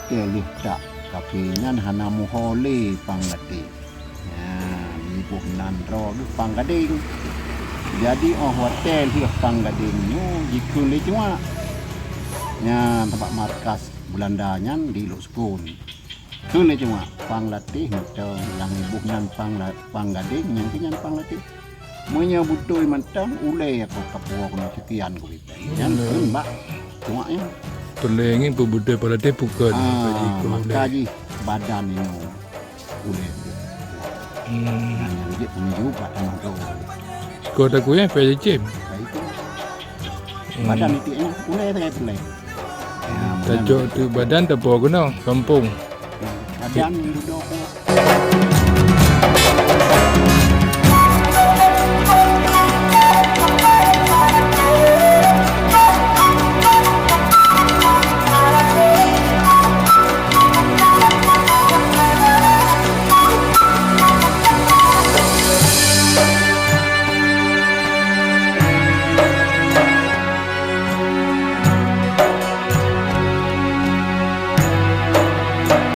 hotel tak kapinan hana muhole panggati. Ya, ibu nan ro panggading. Jadi hotel hi panggading nyu jikun le cuma. Ya, tempat markas Belandanya di Luskun. Kun le cuma panglatih macam yang ibu nan panggading yang kinyan panglatih. Monya butuh mantang ule aku kapua kono sekian ko kita. Yan kun ba. Cuma ya. Pelengin pebudai pada dia bukan. Makaji badan ini ule. Yang dia punya juga tanah tu. Sekolah aku yang PJM. Baik. Badan itu ini ule saya pelai. Tajuk tu badan tak apa kena kampung. Badan duduk